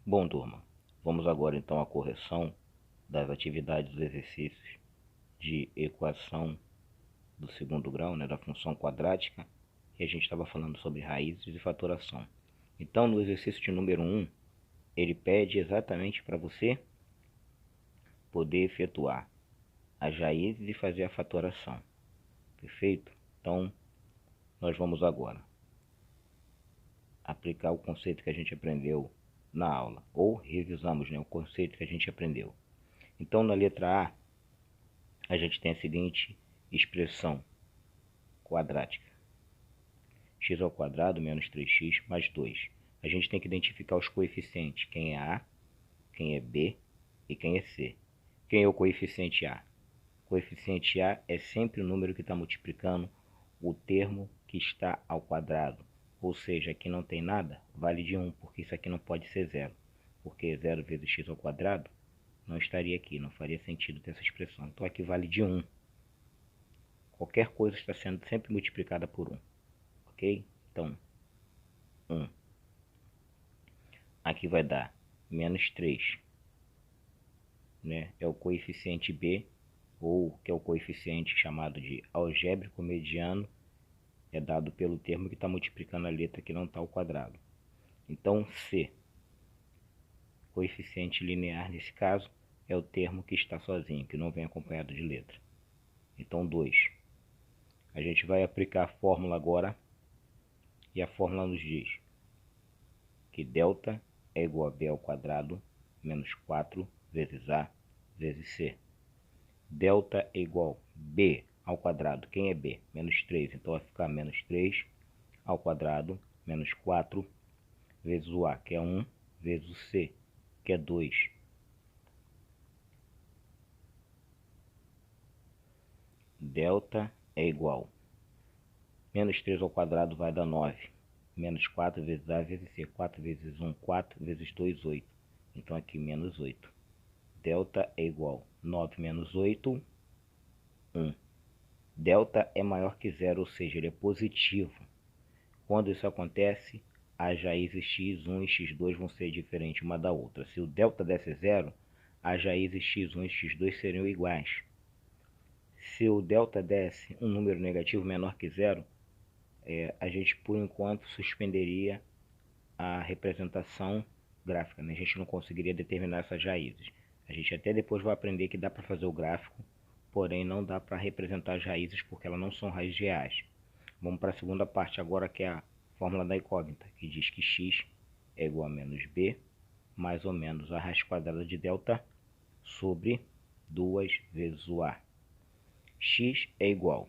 Bom, turma, vamos agora então à correção das atividades dos exercícios de equação do segundo grau, da função quadrática, e a gente estava falando sobre raízes e fatoração. Então, no exercício de número 1, ele pede exatamente para você poder efetuar as raízes e fazer a fatoração. Perfeito? Então, nós vamos agora aplicar o conceito que a gente aprendeu na aula, ou revisamos o conceito que a gente aprendeu. Então, na letra A gente tem a seguinte expressão quadrática: x ao quadrado menos 3x mais 2. A gente tem que identificar os coeficientes, quem é A, quem é B e quem é C. Quem é o coeficiente A? O coeficiente A é sempre o número que está multiplicando o termo que está ao quadrado. Ou seja, aqui não tem nada, vale de 1, porque isso aqui não pode ser 0. Porque 0 vezes x ao quadrado não estaria aqui, não faria sentido ter essa expressão. Então aqui vale de 1. Qualquer coisa está sendo sempre multiplicada por 1. Ok? Então, 1. Aqui vai dar menos 3. É o coeficiente B, ou que é o coeficiente chamado de algébrico mediano, é dado pelo termo que está multiplicando a letra que não está ao quadrado. Então, C, coeficiente linear nesse caso, é o termo que está sozinho, que não vem acompanhado de letra. Então, 2. A gente vai aplicar a fórmula agora, e a fórmula nos diz que delta é igual a b ao quadrado menos 4 vezes a vezes c. Delta é igual a b ao quadrado. Quem é b? Menos 3. Então vai ficar menos 3 ao quadrado menos 4 vezes o a, que é 1, vezes o c, que é 2. Delta é igual a menos 3 ao quadrado vai dar 9. Menos 4 vezes a vezes c. 4 vezes 1, 4 vezes 2, 8. Então aqui menos 8. Delta é igual a 9 menos 8, 1. Delta é maior que zero, ou seja, ele é positivo. Quando isso acontece, as raízes x1 e x2 vão ser diferentes uma da outra. Se o delta desse zero, as raízes x1 e x2 seriam iguais. Se o delta desse um número negativo menor que zero, a gente por enquanto suspenderia a representação gráfica. A gente não conseguiria determinar essas raízes. A gente até depois vai aprender que dá para fazer o gráfico, porém não dá para representar as raízes porque elas não são raízes reais. Vamos para a segunda parte agora, que é a fórmula da incógnita, que diz que x é igual a menos b mais ou menos a raiz quadrada de delta sobre 2 vezes o a. X é igual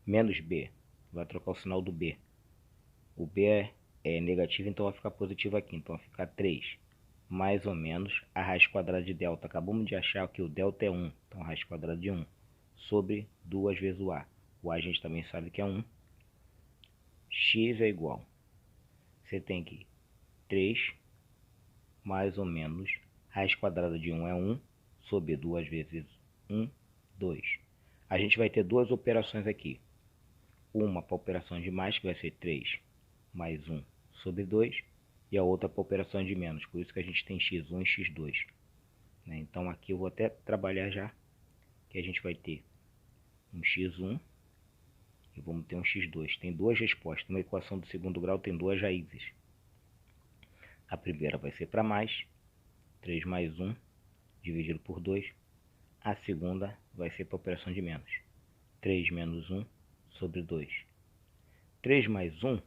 a menos b, vai trocar o sinal do b. O b é negativo, então vai ficar positivo aqui, então vai ficar 3 mais ou menos a raiz quadrada de delta. Acabamos de achar que o delta é 1, então a raiz quadrada de 1 sobre 2 vezes o a. O a a gente também sabe que é 1. X é igual, você tem que 3 mais ou menos raiz quadrada de 1 é 1 sobre 2 vezes 1, 2. A gente vai ter duas operações aqui. Uma para a operação de mais, que vai ser 3 mais 1 sobre 2, e a outra para a operação de menos, por isso que a gente tem x1 e x2. Então aqui eu vou até trabalhar já, que a gente vai ter um x1 e vamos ter um x2. Tem duas respostas. Uma equação do segundo grau tem duas raízes. A primeira vai ser para mais, 3 mais 1 dividido por 2. A segunda vai ser para a operação de menos, 3 menos 1 sobre 2. 3 mais 1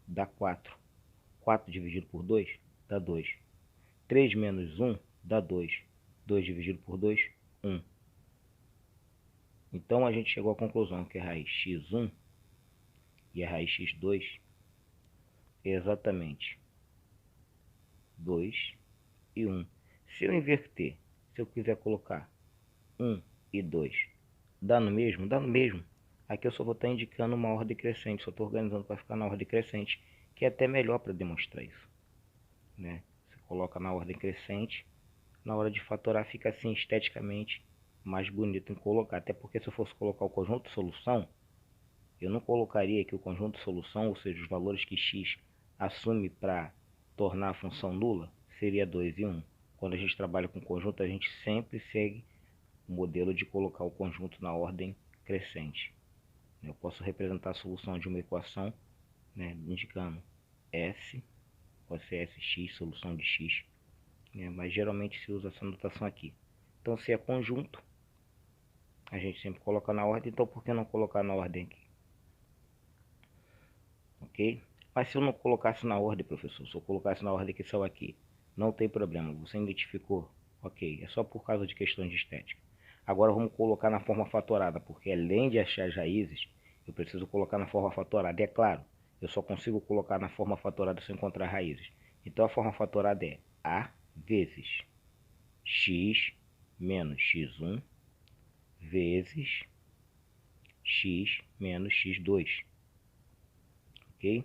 dá 4. 4 dividido por 2 dá 2. 3 menos 1 dá 2. 2 dividido por 2, 1. Então a gente chegou à conclusão que a raiz x1 e a raiz x2 é exatamente 2 e 1. Se eu inverter, se eu quiser colocar 1 e 2, dá no mesmo? Dá no mesmo. Aqui eu só vou estar indicando uma ordem crescente, só estou organizando para ficar na ordem crescente, que é até melhor para demonstrar isso. Você coloca na ordem crescente, na hora de fatorar fica assim esteticamente mais bonito em colocar. Até porque se eu fosse colocar o conjunto de solução, eu não colocaria aqui o conjunto de solução, ou seja, os valores que x assume para tornar a função nula, seria 2 e 1. Quando a gente trabalha com conjunto, a gente sempre segue o modelo de colocar o conjunto na ordem crescente. Eu posso representar a solução de uma equação, né, indicando S, pode ser SX, solução de X, né, mas geralmente se usa essa notação aqui. Então, se é conjunto, a gente sempre coloca na ordem, então por que não colocar na ordem aqui? Ok? Mas se eu não colocasse na ordem, professor, se eu colocasse na ordem que saiu aqui, não tem problema, você identificou? Ok, é só por causa de questões de estética. Agora vamos colocar na forma fatorada, porque além de achar as raízes, eu preciso colocar na forma fatorada. E é claro, eu só consigo colocar na forma fatorada se eu encontrar raízes. Então a forma fatorada é A vezes x menos x1 vezes x menos x2. Ok?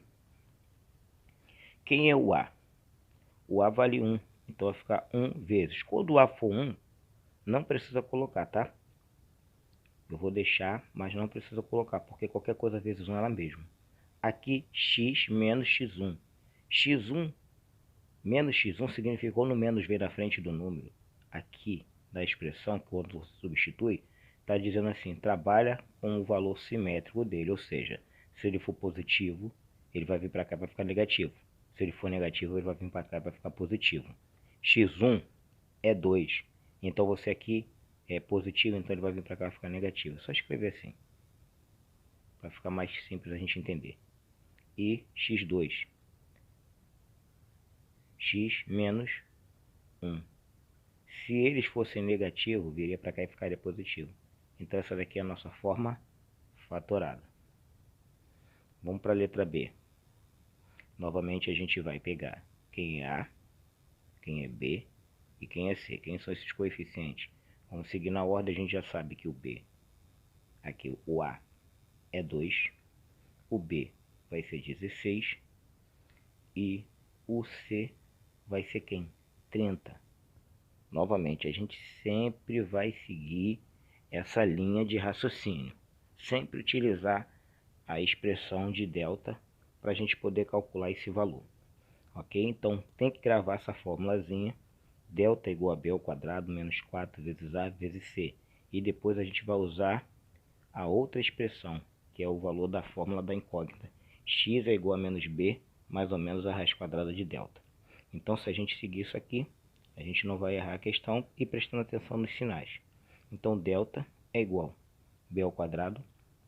Quem é o A? O A vale 1, então vai ficar 1 vezes. Quando o A for 1, não precisa colocar, tá? Eu vou deixar, mas não precisa colocar, porque qualquer coisa vezes 1 é ela mesma. Aqui, x menos x1. x1 menos x1 significou no menos veio na frente do número. Aqui, da expressão, quando você substitui, está dizendo assim, trabalha com o valor simétrico dele, ou seja, se ele for positivo, ele vai vir para cá para ficar negativo. Se ele for negativo, ele vai vir para cá para ficar positivo. x1 é 2, então você aqui é positivo, então ele vai vir para cá para ficar negativo. É só escrever assim, para ficar mais simples a gente entender. E x2, x menos 1. Se eles fossem negativos, viria para cá e ficaria positivo. Então essa daqui é a nossa forma fatorada. Vamos para a letra B. Novamente a gente vai pegar quem é A, quem é B e quem é C. Quem são esses coeficientes? Vamos seguir na ordem, a gente já sabe que o B, aqui o A é 2, o B vai ser 16 e o C vai ser quem? 30. Novamente, a gente sempre vai seguir essa linha de raciocínio. Sempre utilizar a expressão de delta para a gente poder calcular esse valor. Ok? Então, tem que gravar essa formulazinha. Delta igual a B ao quadrado menos 4 vezes A vezes C. E depois a gente vai usar a outra expressão, que é o valor da fórmula da incógnita. X é igual a menos B, mais ou menos a raiz quadrada de delta. Então, se a gente seguir isso aqui, a gente não vai errar a questão e prestando atenção nos sinais. Então, delta é igual a B ao quadrado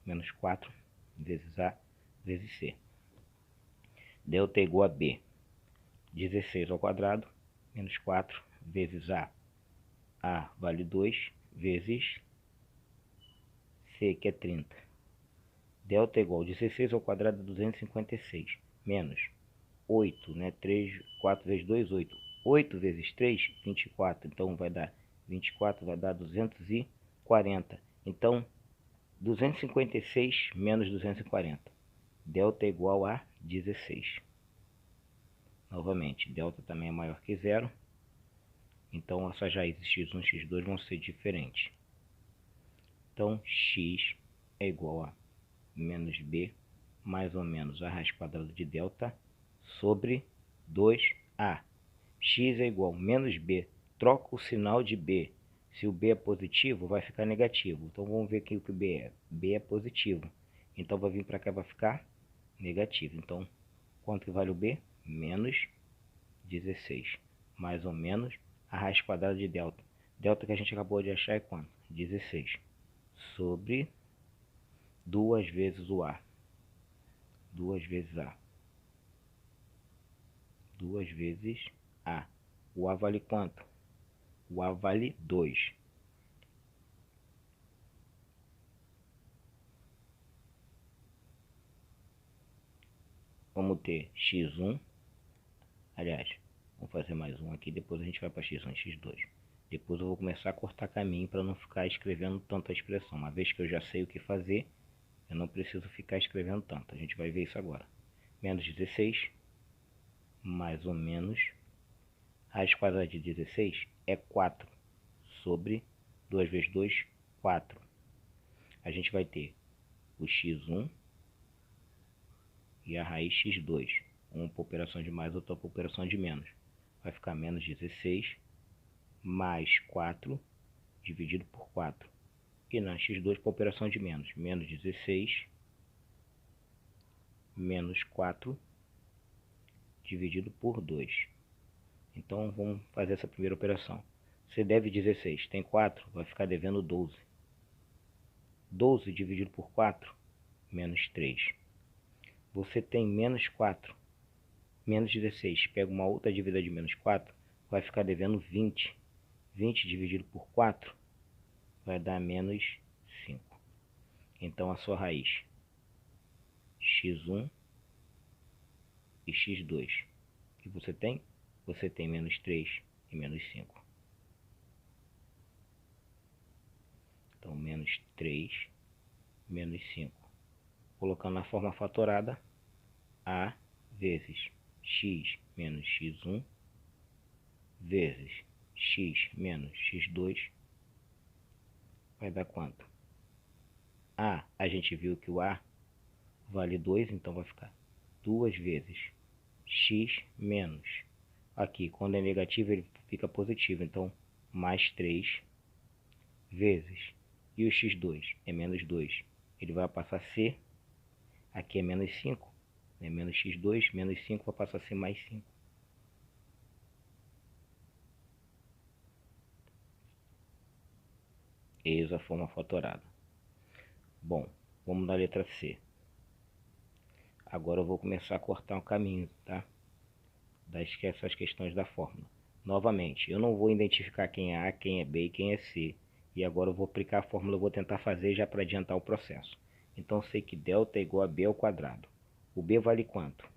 menos 4 vezes A vezes C. Delta é igual a B, 16 ao quadrado menos 4 vezes A. A vale 2 vezes C, que é 30. Delta é igual a 16 ao quadrado é 256, menos 8, né? 3, 4 vezes 2, 8. 8 vezes 3, 24. Então vai dar 24, vai dar 240. Então, 256 menos 240. Delta é igual a 16. Novamente, delta também é maior que zero. Então, essas raízes x1 e x2 vão ser diferentes. Então, x é igual a menos b, mais ou menos a raiz quadrada de delta, sobre 2a. X é igual a menos b. Troca o sinal de b. Se o b é positivo, vai ficar negativo. Então, vamos ver aqui o que o b é. B é positivo. Então, vai vir para cá, vai ficar negativo. Então, quanto que vale o b? Menos 16. Mais ou menos a raiz quadrada de delta. Delta que a gente acabou de achar é quanto? 16. Sobre 2 vezes o A. 2 vezes A. 2 vezes A. O A vale quanto? O A vale 2. Vamos ter x1. Aliás, vamos fazer mais um aqui. Depois a gente vai para x1 e x2. Depois eu vou começar a cortar caminho para não ficar escrevendo tanta expressão. Uma vez que eu já sei o que fazer, eu não preciso ficar escrevendo tanto. A gente vai ver isso agora. Menos 16, mais ou menos, raiz quadrada de 16 é 4, sobre 2 vezes 2, 4. A gente vai ter o x1 e a raiz x2. Uma por operação de mais, outra por operação de menos. vai ficar menos 16 mais 4 dividido por 4. E na x2 para operação de menos. Menos 16 menos 4 dividido por 2. Então vamos fazer essa primeira operação. Você deve 16, tem 4, vai ficar devendo 12. 12 dividido por 4, menos 3. Você tem menos 4, menos 16. Pega uma outra dívida de menos 4, vai ficar devendo 20. 20 dividido por 4 vai dar menos 5. Então a sua raiz x1 e x2. O que você tem? Você tem menos 3 e menos 5. Então, menos 3, menos 5. Colocando na forma fatorada, A vezes x menos x1 vezes x menos x2 vai dar quanto? A gente viu que o A vale 2, então vai ficar 2 vezes x menos. Aqui, quando é negativo, ele fica positivo. Então, mais 3 vezes. E o x2 é menos 2. Ele vai passar a ser, aqui é menos 5. Né? Menos x2, menos 5 vai passar a ser mais 5. Eis a forma fatorada. Bom, vamos na letra C. Agora eu vou começar a cortar um caminho, tá? Essas questões da fórmula. Novamente, eu não vou identificar quem é A, quem é B e quem é C. E agora eu vou aplicar a fórmula, eu vou tentar fazer já para adiantar o processo. Então, eu sei que delta é igual a B ao quadrado. O B vale quanto?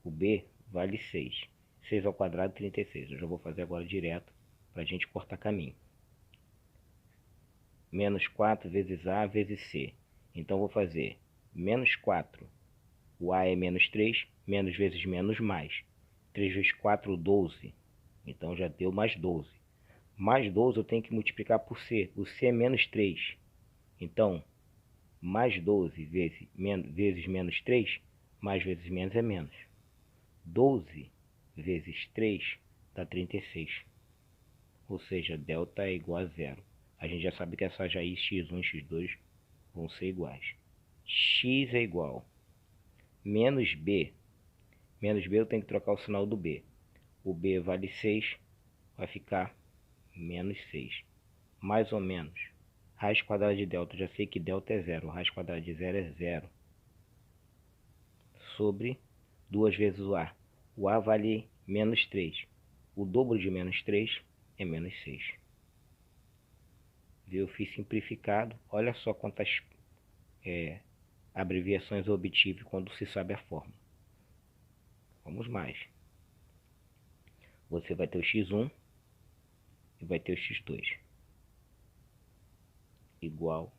O B vale 6. 6 ao quadrado, 36. Eu já vou fazer agora direto para a gente cortar caminho. Menos 4 vezes A vezes C. Então, eu vou fazer menos 4. O A é menos 3. Menos vezes menos mais. 3 vezes 4, 12. Então, já deu mais 12. Mais 12 eu tenho que multiplicar por C. O C é menos 3. Então, mais 12 vezes menos 3, mais vezes menos é menos. 12 vezes 3 dá 36. Ou seja, delta é igual a zero. A gente já sabe que essas raízes x1 e x2 vão ser iguais. X é igual menos B. Menos B eu tenho que trocar o sinal do B. O B vale 6, vai ficar menos 6. Mais ou menos. Raiz quadrada de delta, eu já sei que delta é zero. Raiz quadrada de zero é zero. Sobre 2 vezes o A. O A vale menos 3. O dobro de menos 3 é menos 6. Eu fiz simplificado. Olha só quantas abreviações eu obtive quando se sabe a fórmula. Vamos mais. Você vai ter o x1 e vai ter o x2. Igual.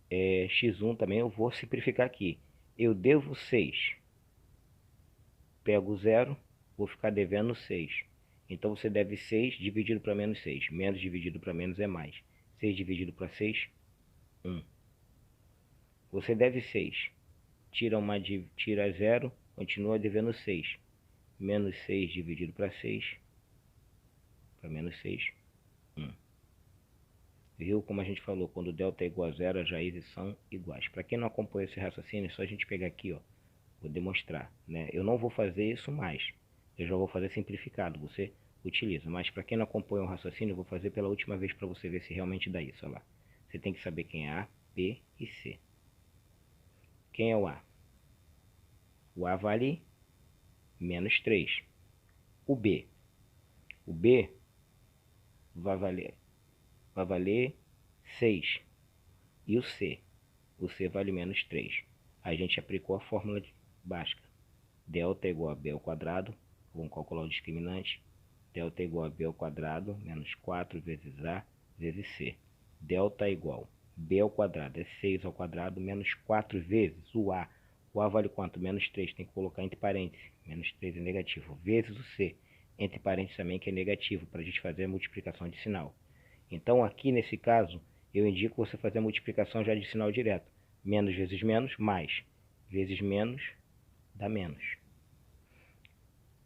X1 também eu vou simplificar aqui. Eu devo 6. Pego 0, vou ficar devendo 6. Então você deve 6 dividido para menos 6. Menos dividido para menos é mais. 6 dividido para 6, 1. Você deve 6. Tira 0, continua devendo 6. Menos 6 dividido para 6, para menos 6, 1. Viu como a gente falou, quando delta é igual a zero, as raízes são iguais. Para quem não acompanha esse raciocínio, é só a gente pegar aqui, ó, vou demonstrar, né? Eu não vou fazer isso mais, eu já vou fazer simplificado, você utiliza. Mas para quem não acompanha o raciocínio, eu vou fazer pela última vez para você ver se realmente dá isso, olha lá. Você tem que saber quem é A, B e C. Quem é o A? O A vale menos 3. O B vai valer 6. E o C vale menos 3. A gente aplicou a fórmula básica. Delta é igual a B ao quadrado. Vamos calcular o discriminante. Delta é igual a B ao quadrado menos 4 vezes A vezes C. Delta é igual a B ao quadrado é 6 ao quadrado menos 4 vezes o A. O A vale quanto? Menos 3. Tem que colocar entre parênteses. Menos 3 é negativo. Vezes o C. Entre parênteses também que é negativo. Para a gente fazer a multiplicação de sinal. Então aqui nesse caso, eu indico você fazer a multiplicação já de sinal direto. Menos vezes menos, mais. Vezes menos, dá menos.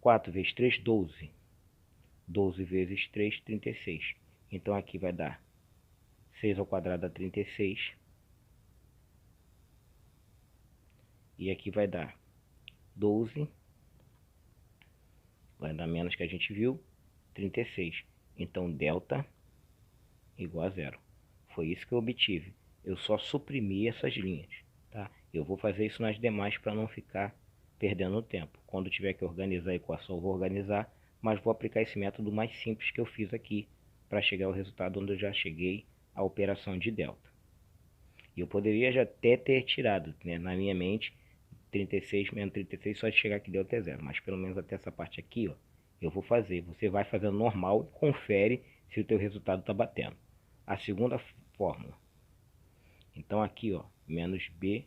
4 vezes 3, 12. 12 vezes 3, 36. Então aqui vai dar 6 ao quadrado dá 36. E aqui vai dar 12. Vai dar menos que a gente viu, 36. Então delta igual a zero. Foi isso que eu obtive. Eu só suprimi essas linhas, tá? Eu vou fazer isso nas demais para não ficar perdendo tempo. Quando tiver que organizar a equação, eu vou organizar, mas vou aplicar esse método mais simples que eu fiz aqui para chegar ao resultado onde eu já cheguei à operação de delta. E eu poderia já até ter tirado, né, na minha mente 36 menos 36 só de chegar aqui delta é zero, mas pelo menos até essa parte aqui, ó, eu vou fazer. Você vai fazendo normal e confere se o teu resultado está batendo. A segunda fórmula. Então aqui, ó, menos b,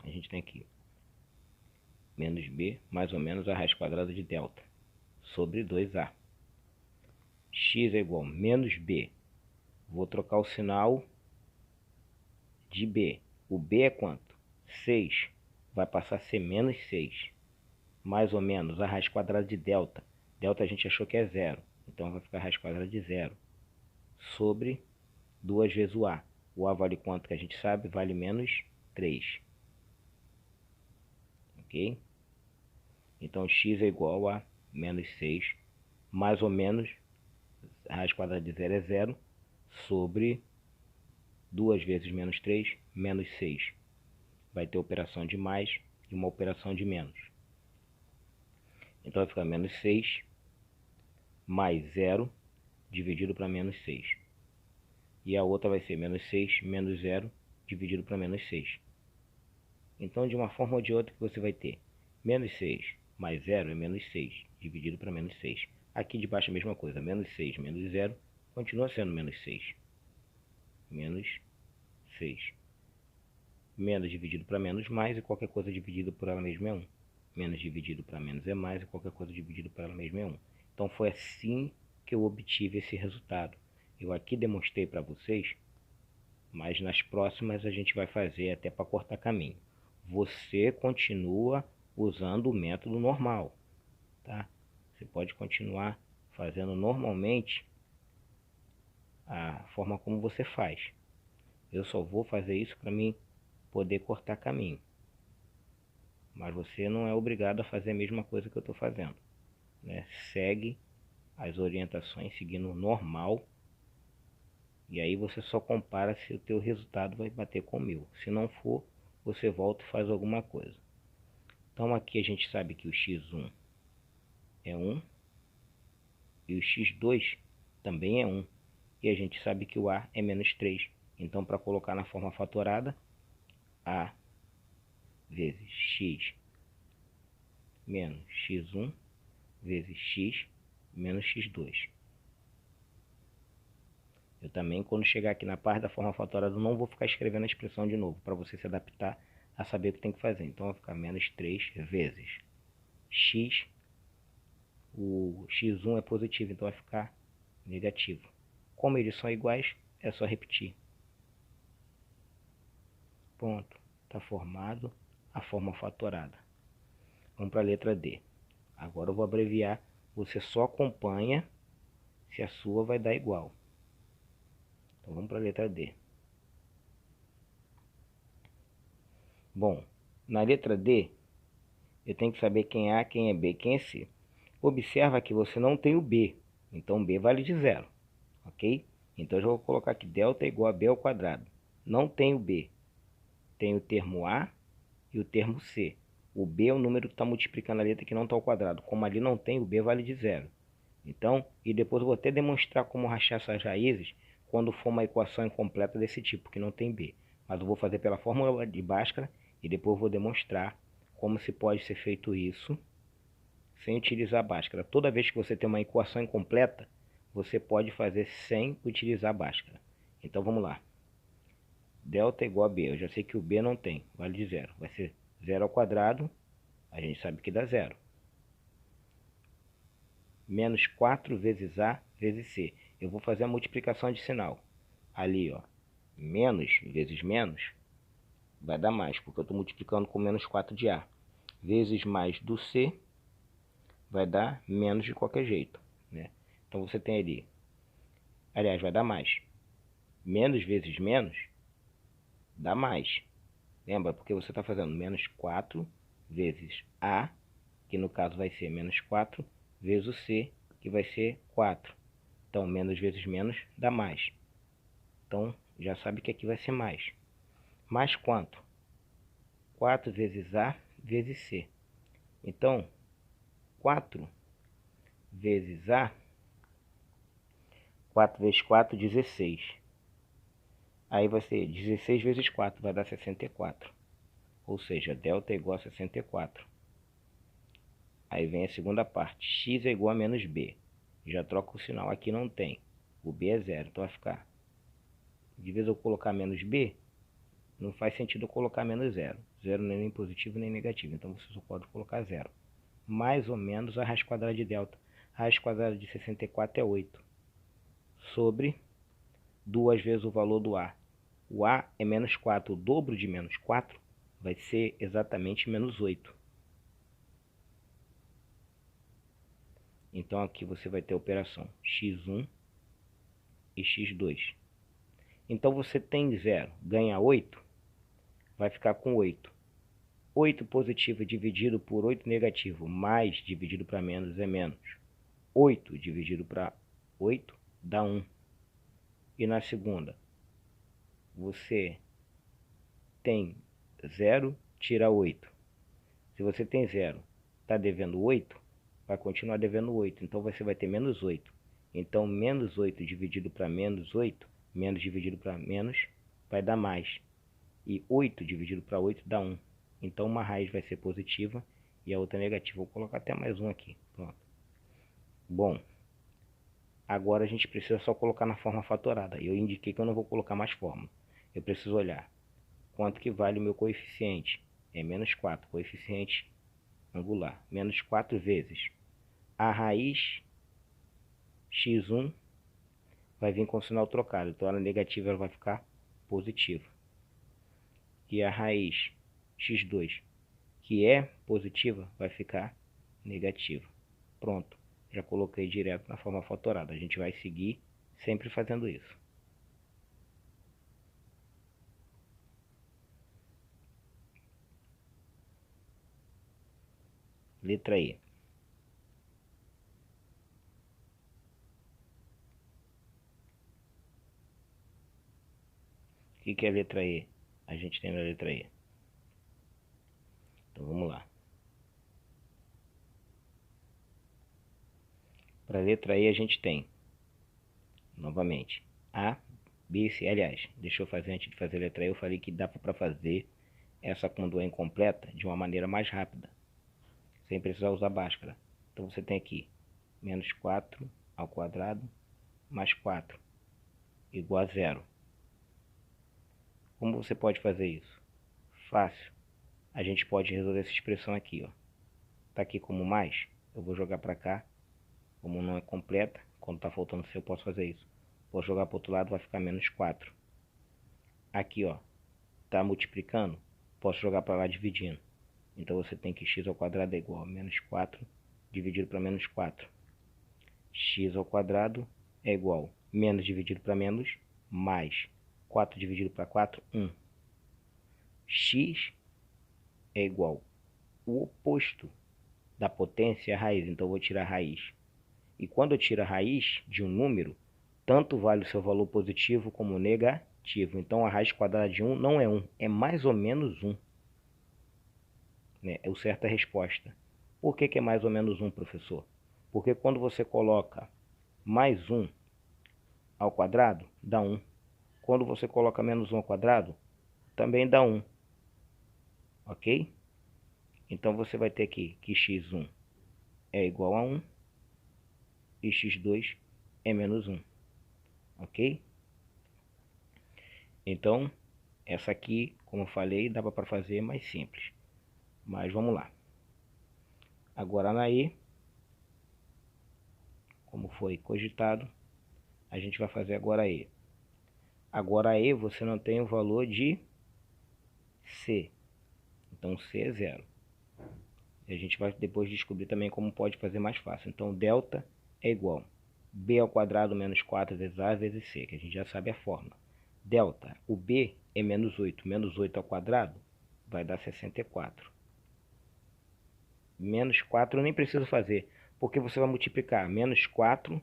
a gente tem aqui menos b mais ou menos a raiz quadrada de delta sobre 2a. X é igual a menos b. Vou trocar o sinal de b. O b é quanto? 6. Vai passar a ser menos 6. Mais ou menos a raiz quadrada de delta. Delta a gente achou que é zero. Então vai ficar a raiz quadrada de zero. Sobre 2 vezes o a. O a vale quanto que a gente sabe? Vale menos 3. Ok? Então x é igual a menos 6. Mais ou menos a raiz quadrada de zero é zero. Sobre 2 vezes menos 3, menos 6. Vai ter operação de mais e uma operação de menos. Então vai ficar menos 6 mais 0 dividido para menos 6. E a outra vai ser menos 6 menos 0 dividido para menos 6. Então, de uma forma ou de outra, que você vai ter menos 6 mais 0 é menos 6 dividido para menos 6. Aqui de baixo a mesma coisa. Menos 6 menos 0 continua sendo menos 6. Menos 6. Menos dividido para menos mais e qualquer coisa dividido por ela mesma é 1. Menos dividido para menos é mais e qualquer coisa dividido por ela mesma é 1. Então foi assim que eu obtive esse resultado. Eu aqui demonstrei para vocês, mas nas próximas a gente vai fazer até para cortar caminho. Você continua usando o método normal, tá? Você pode continuar fazendo normalmente a forma como você faz. Eu só vou fazer isso para mim poder cortar caminho. Mas você não é obrigado a fazer a mesma coisa que eu estou fazendo, né? Segue as orientações seguindo normal. E aí você só compara se o teu resultado vai bater com o meu. Se não for, você volta e faz alguma coisa. Então aqui a gente sabe que o x1 é 1 e o x2 também é 1. E a gente sabe que o a é menos 3. Então para colocar na forma fatorada, a vezes x menos x1 vezes x menos x2. Eu também, quando chegar aqui na parte da forma fatorada, não vou ficar escrevendo a expressão de novo, para você se adaptar a saber o que tem que fazer. Então vai ficar menos 3 vezes x. O x1 é positivo, então vai ficar negativo. Como eles são iguais, é só repetir. Pronto, está formado a forma fatorada. Vamos para a letra D. Agora eu vou abreviar, você só acompanha se a sua vai dar igual. Então vamos para a letra D. Bom, na letra D, eu tenho que saber quem é A, quem é B, quem é C. Observa que você não tem o B, então B vale de zero, ok? Então eu já vou colocar aqui delta é igual a B ao quadrado. Não tem o B, tem o termo A e o termo C. O B é o número que está multiplicando a letra que não está ao quadrado. Como ali não tem, o B vale de zero. Então, e depois eu vou até demonstrar como rachar essas raízes quando for uma equação incompleta desse tipo, que não tem B. Mas eu vou fazer pela fórmula de Bhaskara e depois eu vou demonstrar como se pode ser feito isso sem utilizar Bhaskara. Toda vez que você tem uma equação incompleta, você pode fazer sem utilizar Bhaskara. Então vamos lá. Delta é igual a B. Eu já sei que o B não tem, vale de zero. Vai ser 0 ao quadrado, a gente sabe que dá zero. Menos 4 vezes A vezes C. Eu vou fazer a multiplicação de sinal. Ali, ó, menos vezes menos vai dar mais, porque eu estou multiplicando com menos 4 de A. vezes mais do C vai dar menos de qualquer jeito, né? Então você tem ali, aliás, vai dar mais. Menos vezes menos dá mais. Lembra? Porque você está fazendo menos 4 vezes A, que no caso vai ser menos 4, vezes o C, que vai ser 4. Então, menos vezes menos dá mais. Então, já sabe que aqui vai ser mais. Mais quanto? 4 vezes A vezes C. Então, 4 vezes A, 4 vezes 4, 16. Aí vai ser 16 vezes 4, vai dar 64. Ou seja, delta é igual a 64. Aí vem a segunda parte. X é igual a menos B. Já troca o sinal. Aqui não tem. O B é zero. Então vai ficar. De vez eu colocar menos B, não faz sentido eu colocar menos zero. Zero não é nem positivo nem negativo. Então você só pode colocar zero. Mais ou menos a raiz quadrada de delta. A raiz quadrada de 64 é 8. Sobre 2 vezes o valor do A. O A é menos 4. O dobro de menos 4 vai ser exatamente menos 8. Então aqui você vai ter a operação x1 e x2. Então você tem 0, ganha 8, vai ficar com 8. 8 positivo dividido por 8 negativo, mais dividido para menos é menos. 8 dividido para 8 dá 1. E na segunda, você tem 0, tira 8. Se você tem 0, está devendo 8, vai continuar devendo 8. Então você vai ter menos 8. Então menos 8 dividido para menos 8, menos dividido para menos, vai dar mais. E 8 dividido para 8 dá 1. Então uma raiz vai ser positiva e a outra negativa. Vou colocar até mais um aqui. Pronto. Bom, agora a gente precisa só colocar na forma fatorada. Eu indiquei que eu não vou colocar mais fórmula. Eu preciso olhar quanto que vale o meu coeficiente. É menos 4, coeficiente angular. Menos 4 vezes a raiz x1 vai vir com o sinal trocado. Então a negativa ela vai ficar positiva. E a raiz x2, que é positiva, vai ficar negativa. Pronto, já coloquei direto na forma fatorada. A gente vai seguir sempre fazendo isso. Letra E. O que é a letra E? A gente tem na letra E. Então vamos lá. Para a letra E a gente tem, novamente, A, B, C. Aliás, deixa eu fazer antes de fazer a letra E, eu falei que dá para fazer essa quando é incompleta de uma maneira mais rápida, sem precisar usar Bhaskara. Então você tem aqui menos 4 ao quadrado mais 4 igual a 0. Como você pode fazer isso? Fácil. A gente pode resolver essa expressão aqui, ó. Tá aqui como mais, eu vou jogar para cá. Como não é completa, quando tá faltando C eu posso fazer isso. Vou jogar para o outro lado, vai ficar menos 4. Aqui, ó, tá multiplicando, posso jogar para lá dividindo. Então você tem que x ao quadrado é igual a menos 4 dividido para menos 4. X ao quadrado é igual a menos dividido para menos, mais 4 dividido para 4, 1. X é igual o oposto da potência é a raiz, então eu vou tirar a raiz. E quando eu tiro a raiz de um número, tanto vale o seu valor positivo como negativo. Então a raiz quadrada de 1 não é 1, é mais ou menos 1. É o certo a resposta. Por que é mais ou menos 1, professor? Porque quando você coloca mais 1 ao quadrado, dá 1. Quando você coloca menos 1 ao quadrado, também dá 1. Ok? Então você vai ter aqui que x1 é igual a 1 e x2 é menos 1. Ok? Então, essa aqui, como eu falei, dava para fazer mais simples. Mas vamos lá. Agora na E, como foi cogitado, a gente vai fazer agora a E. Agora a E você não tem o valor de C. Então C é 0. E a gente vai depois descobrir também como pode fazer mais fácil. Então, delta é igual b ao quadrado menos 4 vezes a vezes c, que a gente já sabe a fórmula. Delta, o b é menos 8. Menos 8 ao quadrado vai dar 64. Menos 4 eu nem preciso fazer, porque você vai multiplicar menos 4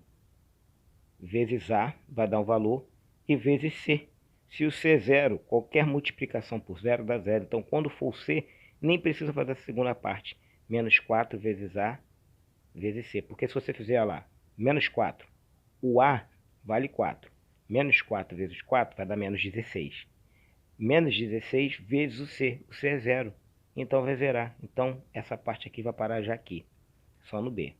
vezes a, vai dar um valor, e vezes c. Se o c é zero, qualquer multiplicação por zero dá zero. Então, quando for o c, nem precisa fazer a segunda parte. Menos 4 vezes a vezes c. Porque se você fizer lá, menos 4, o a vale 4. Menos 4 vezes 4 vai dar menos 16. Menos 16 vezes o c. O c é zero. Então, vai zerar. Então, essa parte aqui vai parar já aqui. Só no b.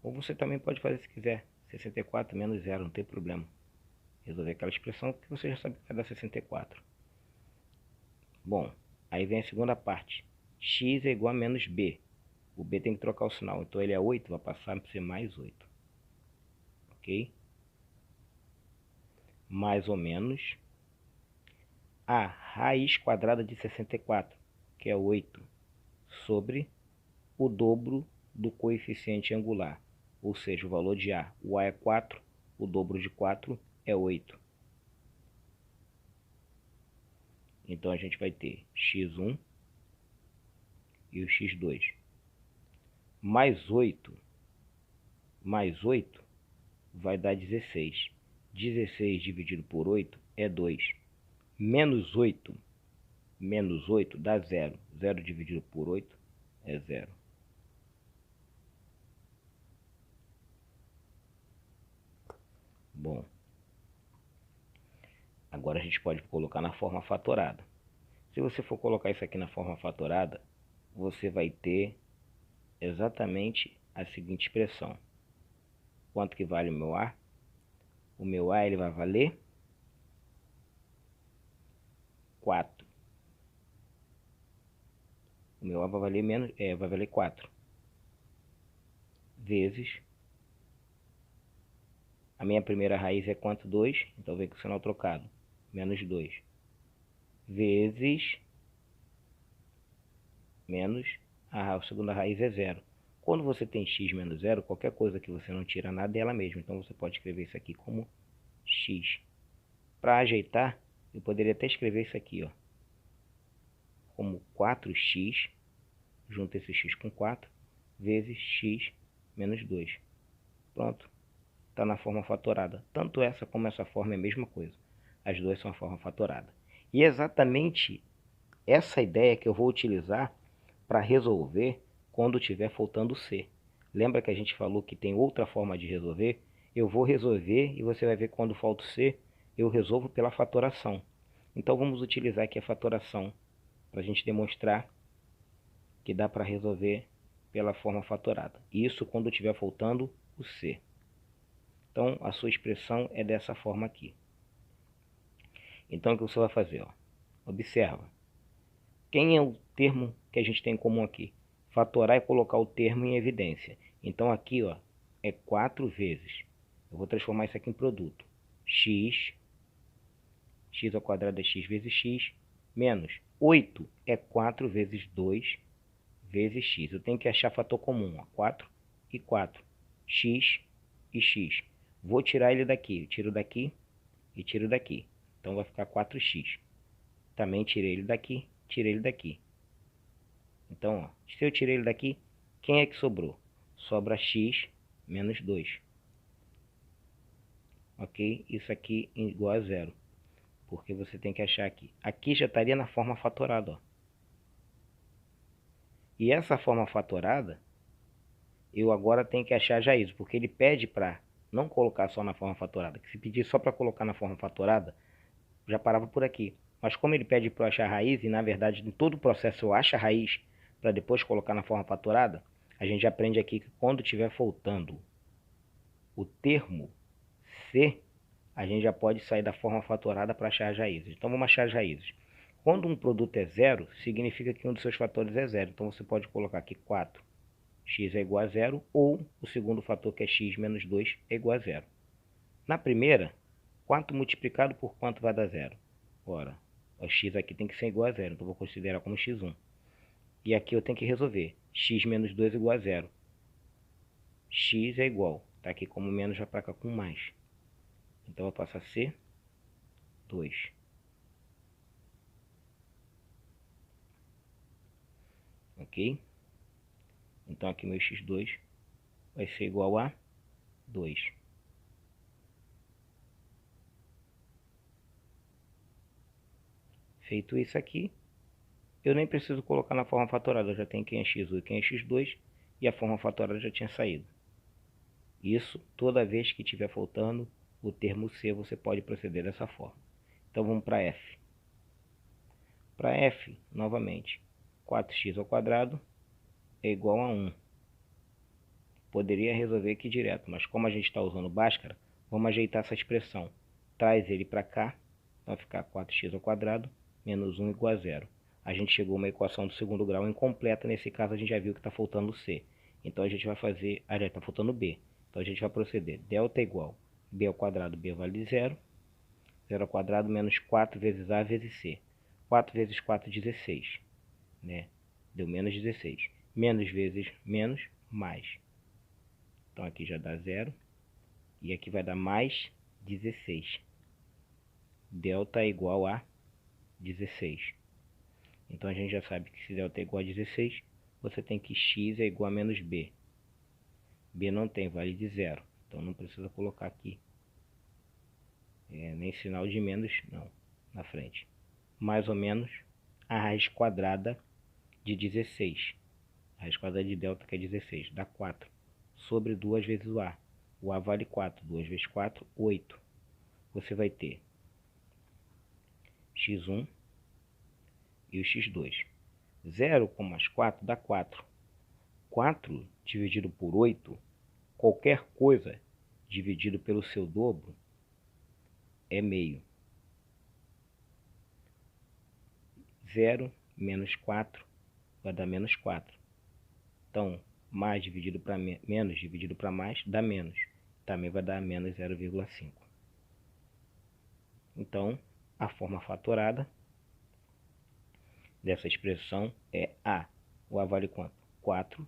Ou você também pode fazer se quiser. 64 menos 0, não tem problema. Resolver aquela expressão que você já sabe que vai dar 64. Bom, aí vem a segunda parte. X é igual a menos b. O b tem que trocar o sinal. Então ele é 8, vai passar a ser mais 8. Ok? Mais ou menos a raiz quadrada de 64, que é 8, sobre o dobro do coeficiente angular. Ou seja, o valor de a. O a é 4, o dobro de 4 é 8. Então a gente vai ter x1 e o x2. Mais 8 vai dar 16. 16 dividido por 8 é 2. Menos 8 dá 0. 0 dividido por 8 é 0. Bom, agora a gente pode colocar na forma fatorada. Se você for colocar isso aqui na forma fatorada, você vai ter exatamente a seguinte expressão. Quanto que vale o meu a? O meu a ele vai valer 4. O meu a vai valer vai valer 4 vezes a minha primeira raiz é quanto? 2, então vem com o sinal trocado, menos 2 vezes menos a segunda raiz é 0. Quando você tem x menos 0, qualquer coisa que você não tira nada é ela mesma. Então você pode escrever isso aqui como x. Para ajeitar, eu poderia até escrever isso aqui, ó, como 4x, junto esse x com 4, vezes x menos 2. Pronto. Está na forma fatorada. Tanto essa como essa forma é a mesma coisa. As duas são a forma fatorada. E é exatamente essa ideia que eu vou utilizar para resolver quando tiver faltando C. Lembra que a gente falou que tem outra forma de resolver? Eu vou resolver e você vai ver quando falta o C, eu resolvo pela fatoração. Então vamos utilizar aqui a fatoração para a gente demonstrar que dá para resolver pela forma fatorada. Isso quando tiver faltando o C. Então a sua expressão é dessa forma aqui. Então o que você vai fazer? Ó? Observa. Quem é o termo que a gente tem em comum aqui? Fatorar é colocar o termo em evidência. Então aqui, ó, é 4 vezes. Eu vou transformar isso aqui em produto. X ao quadrado é x vezes x, menos 8 é 4 vezes 2 vezes x. Eu tenho que achar fator comum, ó, 4 e 4. X e x. Vou tirar ele daqui. Eu tiro daqui e tiro daqui. Então vai ficar 4x. Também tirei ele daqui, tirei ele daqui. Então, ó, se eu tirei ele daqui, quem é que sobrou? Sobra x menos 2. Ok? Isso aqui é igual a 0. Porque você tem que achar aqui. Aqui já estaria na forma fatorada. Ó. E essa forma fatorada, eu agora tenho que achar já isso. Porque ele pede para não colocar só na forma fatorada. Que se pedir só para colocar na forma fatorada, já parava por aqui. Mas como ele pede para eu achar a raiz, e na verdade em todo o processo eu acho a raiz para depois colocar na forma fatorada, a gente aprende aqui que quando tiver faltando o termo C, a gente já pode sair da forma fatorada para achar as raízes. Então vamos achar as raízes. Quando um produto é zero, significa que um dos seus fatores é zero. Então você pode colocar aqui 4, x é igual a zero, ou o segundo fator que é x menos 2 é igual a zero. Na primeira, 4 multiplicado por quanto vai dar zero? Ora, O x aqui tem que ser igual a zero, então vou considerar como x1. E aqui eu tenho que resolver. X menos 2 igual a zero. X é igual. Está aqui como menos, vai para cá com mais. Então vai passar a ser 2. Ok? Então aqui meu x2 vai ser igual a 2. Feito isso aqui, eu nem preciso colocar na forma fatorada. Eu já tenho quem é x1 e quem é x2. E a forma fatorada já tinha saído. Isso, toda vez que estiver faltando o termo c, você pode proceder dessa forma. Então vamos para f. Para f, novamente, 4x ao quadrado é igual a 1. Poderia resolver aqui direto, mas como a gente está usando Bhaskara, vamos ajeitar essa expressão. Traz ele para cá, vai ficar 4x ao quadrado menos 1 igual a 0. A gente chegou a uma equação do segundo grau incompleta, nesse caso a gente já viu que está faltando C. Então a gente vai fazer, já está faltando B. Então a gente vai proceder, delta igual B ao quadrado, B vale 0, 0 ao quadrado menos 4 vezes A vezes C. 4 vezes 4, 16, né? Deu menos 16. Menos vezes menos, mais. Então aqui já dá 0. E aqui vai dar mais 16. Delta é igual a 16. Então a gente já sabe que se delta é igual a 16, você tem que x é igual a menos b. B não tem, vale de 0. Então não precisa colocar aqui nem sinal de menos não na frente. Mais ou menos a raiz quadrada de 16. A raiz quadrada de delta, que é 16, dá 4. Sobre 2 vezes o a. O a vale 4. 2 vezes 4, 8. Você vai ter x1 e o x2. 0 com mais 4 dá 4. 4 dividido por 8, qualquer coisa dividido pelo seu dobro é meio. 0 menos 4 vai dar menos 4. Então, mais dividido para menos dividido para mais dá menos. Também vai dar menos 0,5. Então, a forma fatorada dessa expressão é A. O A vale quanto? 4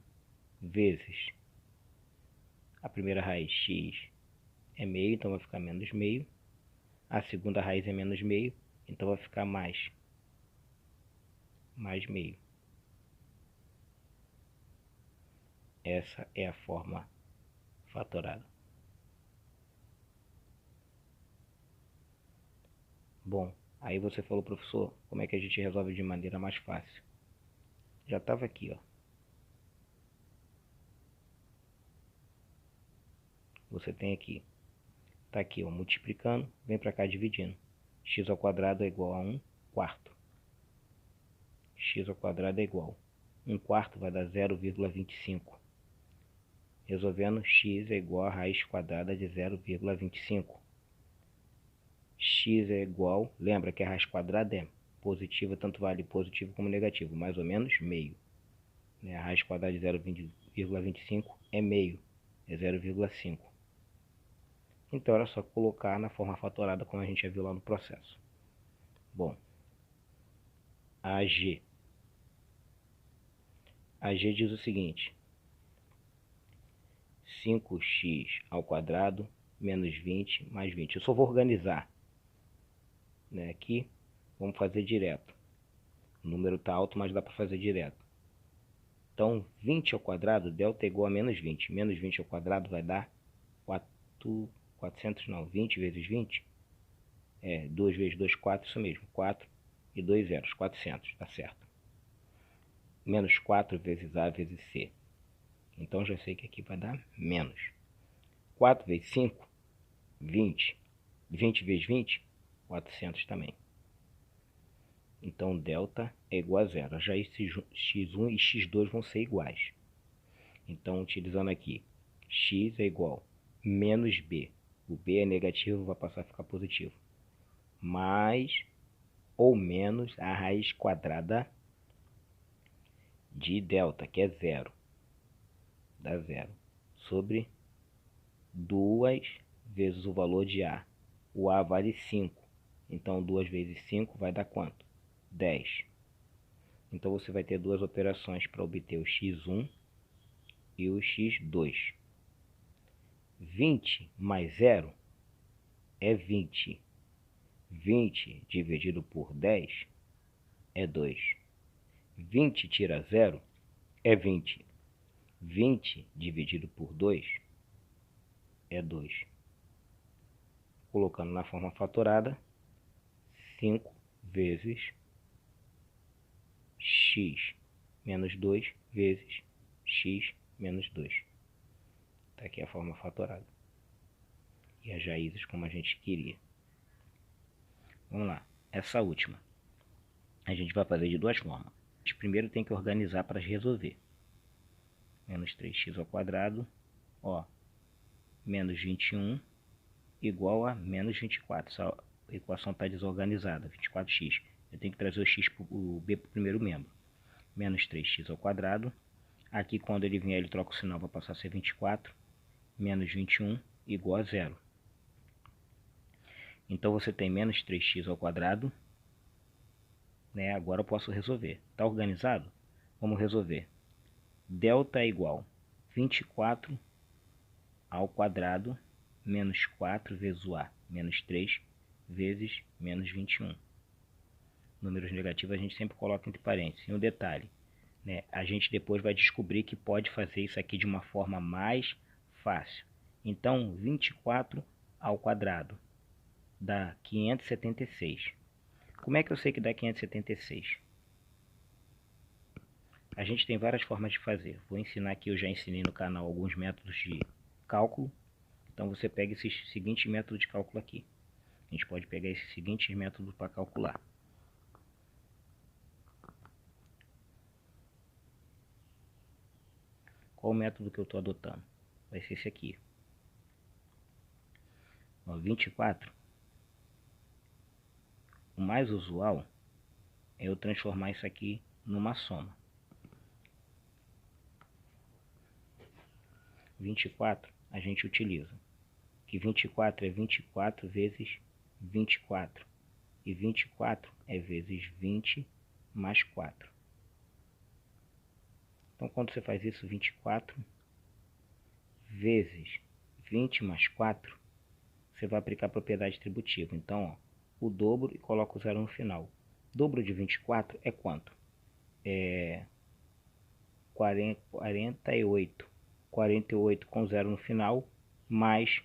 vezes a primeira raiz, x, é meio, então vai ficar menos meio. A segunda raiz é menos meio, então vai ficar mais meio. Essa é a forma fatorada. Bom, aí você falou, professor, como é que a gente resolve de maneira mais fácil? Já estava aqui, ó. Você tem aqui, tá aqui, ó, multiplicando, vem para cá dividindo. X ao quadrado é igual a 1 quarto. X ao quadrado é igual. 1 quarto vai dar 0,25. Resolvendo, x é igual a raiz quadrada de 0,25. X é igual, lembra que a raiz quadrada é positiva, tanto vale positivo como negativo, mais ou menos meio. A raiz quadrada de 0,25 é meio, é 0,5. Então era só colocar na forma fatorada, como a gente já viu lá no processo. Bom, AG diz o seguinte: 5x ao quadrado menos 20 mais 20. Eu só vou organizar, né? Aqui vamos fazer direto. O número está alto, mas dá para fazer direto. Então, 20 ao quadrado, delta é igual a menos 20. Menos 20 ao quadrado vai dar 400 não, 20 vezes 20. 2 vezes 2, 4, isso mesmo. 4 e 2 zeros, 400, tá certo. Menos 4 vezes A vezes C. Então, já sei que aqui vai dar menos. 4 vezes 5, 20. 20 vezes 20, 400 também. Então, delta é igual a zero. Já esse x1 e x2 vão ser iguais. Então, utilizando aqui, x é igual a menos b. O b é negativo, vai passar a ficar positivo. Mais ou menos a raiz quadrada de delta, que é zero. Dá zero. Sobre 2 vezes o valor de a. O a vale 5. Então 2 vezes 5 vai dar quanto? 10. Então você vai ter duas operações para obter o x1 e o x2. 20 mais 0 é 20. 20 dividido por 10 é 2. 20 tira 0 é 20. 20 dividido por 2 é 2. Colocando na forma fatorada, 5 vezes x menos 2 vezes x menos 2. Está aqui a forma fatorada. E as raízes como a gente queria. Vamos lá. Essa última a gente vai fazer de duas formas. A gente primeiro tem que organizar para resolver. Menos 3x ao quadrado, ó, menos 21 igual a menos 24. Essa equação está desorganizada, 24x. Eu tenho que trazer o b para o primeiro membro. Menos 3x ao quadrado. Aqui quando ele vier ele troca o sinal, vai passar a ser 24. Menos 21 igual a 0. Então você tem menos 3x ao quadrado. Né? Agora eu posso resolver. Está organizado? Vamos resolver. Delta é igual a 24 ao quadrado menos 4 vezes o a, menos 3 vezes menos 21. Números negativos a gente sempre coloca entre parênteses. E um detalhe, né? A gente depois vai descobrir que pode fazer isso aqui de uma forma mais fácil. Então, 24 ao quadrado dá 576. Como é que eu sei que dá 576? A gente tem várias formas de fazer. Vou ensinar aqui, eu já ensinei no canal alguns métodos de cálculo. Então você pega esse seguinte método de cálculo aqui. A gente pode pegar esse seguinte método para calcular. Qual o método que eu estou adotando? Vai ser esse aqui. Ó, 24. O mais usual é eu transformar isso aqui numa soma. 24 a gente utiliza. Que 24 é 24 vezes 24. E 24 é vezes 20 mais 4. Então, quando você faz isso, 24 vezes 20 mais 4, você vai aplicar a propriedade distributiva. Então, ó, o dobro e coloca o zero no final. Dobro de 24 é quanto? É 48. 48 com zero no final, mais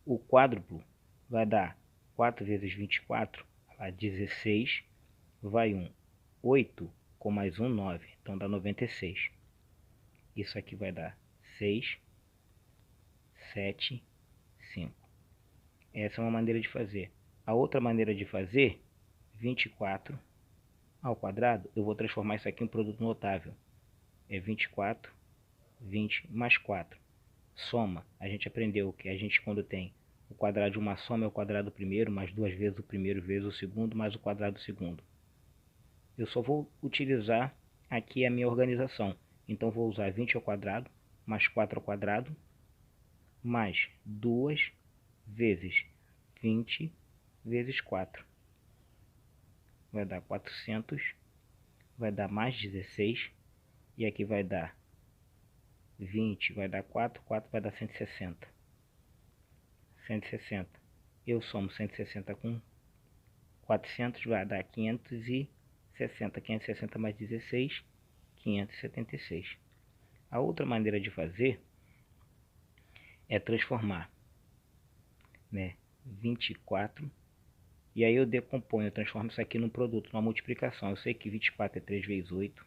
o quádruplo vai dar 4 vezes 24, vai 16, vai 1. 8 com mais 1, 9. Então dá 96. Isso aqui vai dar 6, 7, 5. Essa é uma maneira de fazer. A outra maneira de fazer, 24 ao quadrado, eu vou transformar isso aqui em produto notável. É 24, 20 mais 4. Soma. A gente aprendeu que a gente, quando tem o quadrado de uma soma, é o quadrado do primeiro, mais duas vezes o primeiro vezes o segundo, mais o quadrado do segundo. Eu só vou utilizar aqui a minha organização. Então vou usar 20 ao quadrado, mais 4 ao quadrado, mais 2 vezes 20 vezes 4. Vai dar 400, vai dar mais 16, e aqui vai dar 20, vai dar 4, 4 vai dar 160. 160. Eu somo 160 com 400, vai dar 560. 560 mais 16, 576. A outra maneira de fazer é transformar, né, 24, e aí eu decomponho, eu transformo isso aqui num produto, numa multiplicação. Eu sei que 24 é 3 vezes 8,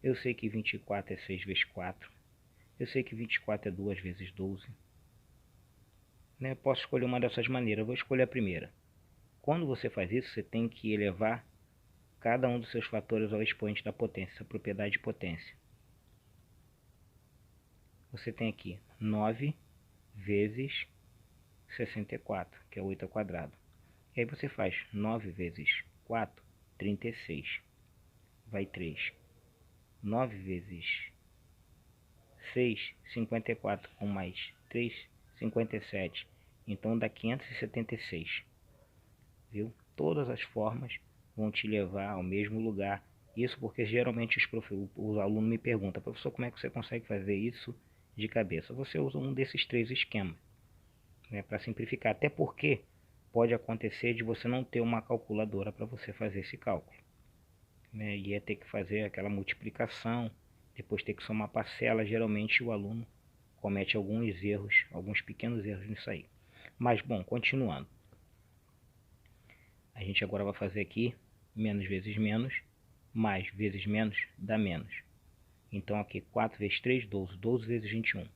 eu sei que 24 é 6 vezes 4, eu sei que 24 é 2 vezes 12. Né? Posso escolher uma dessas maneiras, eu vou escolher a primeira. Quando você faz isso, você tem que elevar cada um dos seus fatores ao expoente da potência, essa propriedade de potência. Você tem aqui 9 vezes 64, que é 8 ao quadrado. E aí você faz 9 vezes 4, 36. Vai 3. 9 vezes 6, 54, com mais 3, 57. Então dá 576. viu? Todas as formas vão te levar ao mesmo lugar. Isso porque geralmente os alunos me perguntam: professor, como é que você consegue fazer isso de cabeça? Você usa um desses 3 esquemas, né, para simplificar. Até porque pode acontecer de você não ter uma calculadora para você fazer esse cálculo, né? Ia ter que fazer aquela multiplicação, depois ter que somar parcela. Geralmente o aluno comete alguns erros, alguns pequenos erros nisso aí. Mas bom, continuando. A gente agora vai fazer aqui menos vezes menos, mais vezes menos dá menos. Então aqui 4 vezes 3, 12. 12 vezes 21.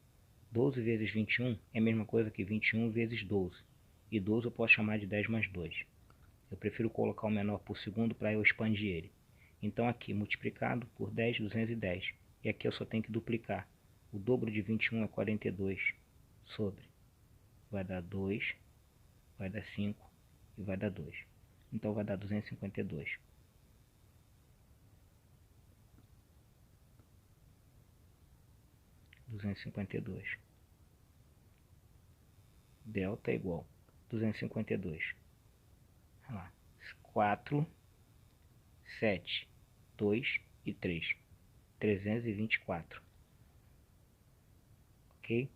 12 vezes 21 é a mesma coisa que 21 vezes 12. E 12 eu posso chamar de 10 mais 2. Eu prefiro colocar o menor por segundo para eu expandir ele. Então aqui multiplicado por 10, 210. E aqui eu só tenho que duplicar. O dobro de 21 é 42 sobre. Vai dar 2, vai dar 5 e vai dar 2. Então vai dar 252. Delta é igual 252. Olha lá. 4, 7, 2 e 3. 324. Ok?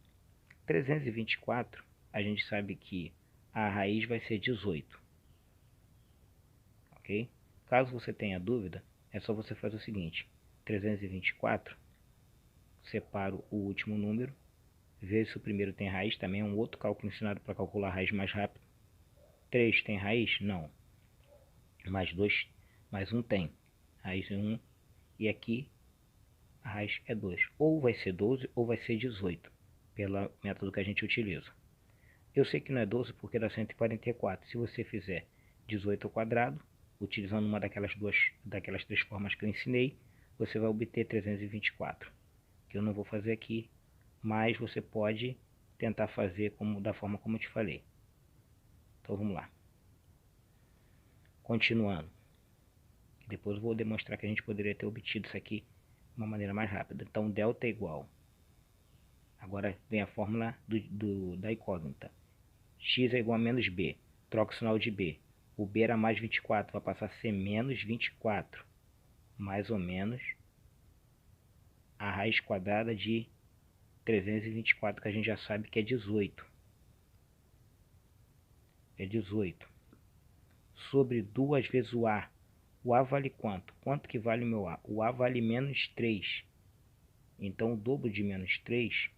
324, a gente sabe que a raiz vai ser 18. Ok? Caso você tenha dúvida, é só você fazer o seguinte: 324, separo o último número, vejo se o primeiro tem raiz, também é um outro cálculo ensinado para calcular a raiz mais rápido. 3 tem raiz? Não. Mais 2, mais 1 tem. Raiz é 1, e aqui a raiz é 2. Ou vai ser 12 ou vai ser 18, pelo método que a gente utiliza. Eu sei que não é 12 porque dá 144. Se você fizer 18 ao quadrado, utilizando uma daquelas 3 formas que eu ensinei, você vai obter 324. Que eu não vou fazer aqui, mas você pode tentar fazer da forma como eu te falei. Então vamos lá. Continuando. Depois eu vou demonstrar que a gente poderia ter obtido isso aqui de uma maneira mais rápida. Então delta é igual. Agora vem a fórmula da incógnita. X é igual a menos B. Troca o sinal de B. O B era mais 24, vai passar a ser menos 24. Mais ou menos a raiz quadrada de 324, que a gente já sabe que é 18. É 18. Sobre 2 vezes o A. O A vale quanto? Quanto que vale o meu A? O A vale menos 3. Então o dobro de menos 3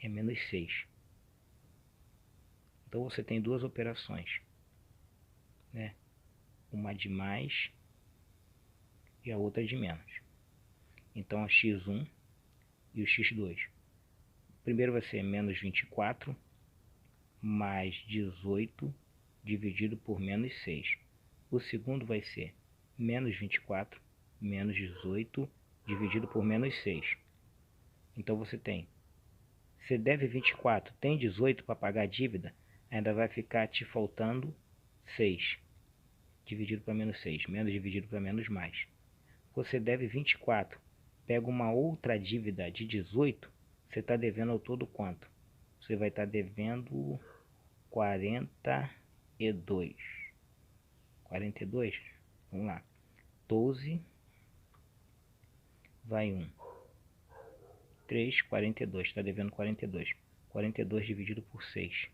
é menos 6. Então você tem duas operações, né? Uma de mais e a outra de menos. Então a x1 e o x2. O primeiro vai ser menos 24 mais 18 dividido por menos 6. O segundo vai ser menos 24 menos 18 dividido por menos 6. Então você deve 24, tem 18 para pagar a dívida, ainda vai ficar te faltando 6 dividido para menos 6, menos dividido para menos mais. Você deve 24, pega uma outra dívida de 18, você está devendo ao todo quanto? Você vai estar devendo 42. 42? Vamos lá. 12 vai 1. 3, 42. Está devendo 42. 42 dividido por 6.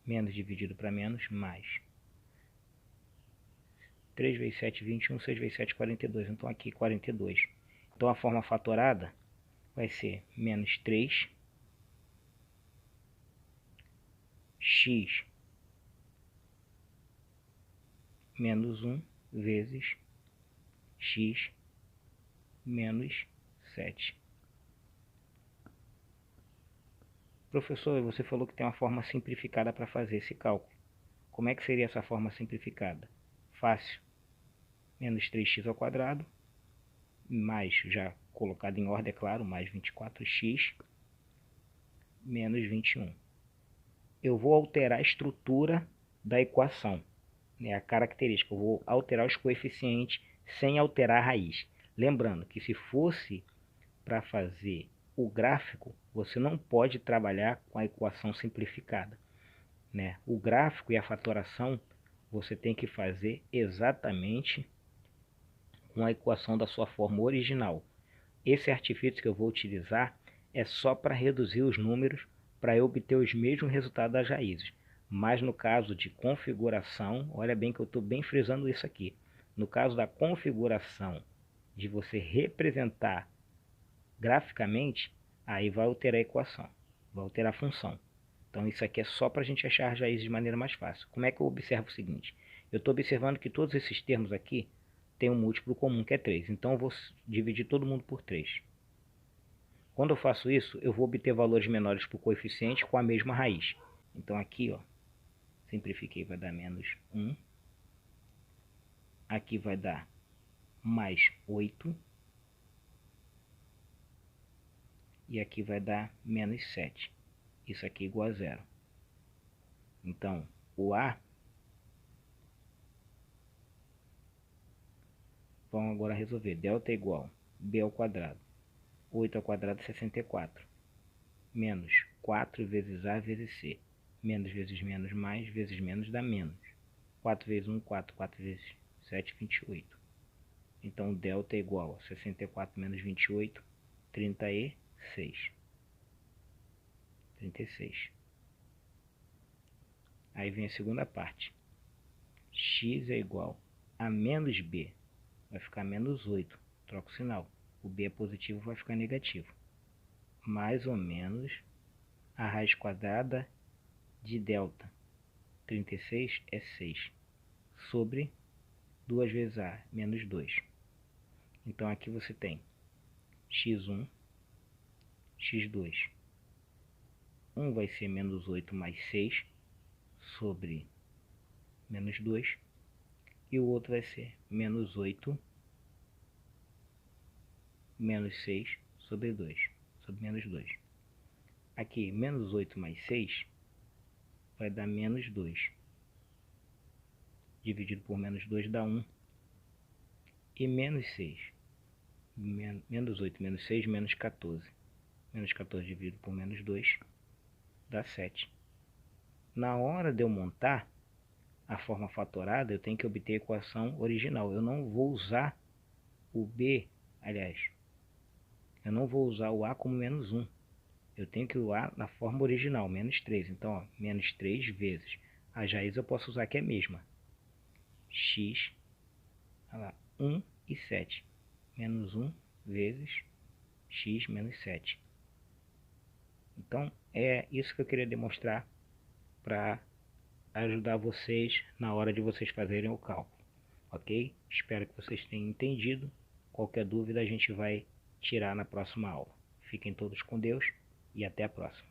Menos dividido para menos, mais. 3 vezes 7, 21. 6 vezes 7, 42. Então aqui 42. Então a forma fatorada vai ser menos 3 x menos 1 vezes x menos 7. Professor, você falou que tem uma forma simplificada para fazer esse cálculo. Como é que seria essa forma simplificada? Fácil. Menos 3x ao quadrado, mais, já colocado em ordem, é claro, mais 24x, menos 21. Eu vou alterar a estrutura da equação, né, a característica. Eu vou alterar os coeficientes sem alterar a raiz. Lembrando que se fosse para fazer o gráfico, você não pode trabalhar com a equação simplificada, né? O gráfico e a fatoração você tem que fazer exatamente com a equação da sua forma original. Esse artifício que eu vou utilizar é só para reduzir os números para eu obter os mesmos resultados das raízes. Mas no caso de configuração, olha bem que eu estou bem frisando isso aqui. No caso da configuração, de você representar graficamente, aí vai alterar a equação, vai alterar a função. Então isso aqui é só para a gente achar as raízes de maneira mais fácil. Como é que eu observo o seguinte? Eu estou observando que todos esses termos aqui têm um múltiplo comum, que é 3. Então eu vou dividir todo mundo por 3. Quando eu faço isso, eu vou obter valores menores para o coeficiente com a mesma raiz. Então aqui, ó, simplifiquei, vai dar menos 1. Aqui vai dar mais 8. E aqui vai dar menos 7. Isso aqui é igual a 0. Então, o A, vamos agora resolver. Delta é igual a B ao quadrado. 8 ao quadrado é 64. Menos 4 vezes A vezes C. Menos vezes menos mais vezes menos dá menos. 4 vezes 1, 4. 4 vezes 7, 28. Então, delta é igual a 64 menos 28, 36. 36. Aí vem a segunda parte. X é igual a menos B. Vai ficar menos 8. Troca o sinal. O B é positivo, vai ficar negativo. Mais ou menos a raiz quadrada de delta. 36 é 6. Sobre 2 vezes A, menos 2. Então aqui você tem x1, x2. 1 vai ser menos 8 mais 6 sobre menos 2. E o outro vai ser menos 8 menos 6 sobre 2. Sobre menos 2. Aqui, menos 8 mais 6 vai dar menos 2. Dividido por menos 2 dá 1. E menos 6. Menos 8 menos 6, menos 14. Menos 14 dividido por menos 2 dá 7. Na hora de eu montar a forma fatorada, eu tenho que obter a equação original. Eu não vou usar o B, aliás, eu não vou usar o A como menos 1. Eu tenho que usar na forma original, menos 3. Então, ó, menos 3 vezes. A raiz eu posso usar que é a mesma. X, olha lá, 1 e 7. Menos 1 vezes x menos 7. Então, é isso que eu queria demonstrar para ajudar vocês na hora de vocês fazerem o cálculo. Ok? Espero que vocês tenham entendido. Qualquer dúvida a gente vai tirar na próxima aula. Fiquem todos com Deus e até a próxima.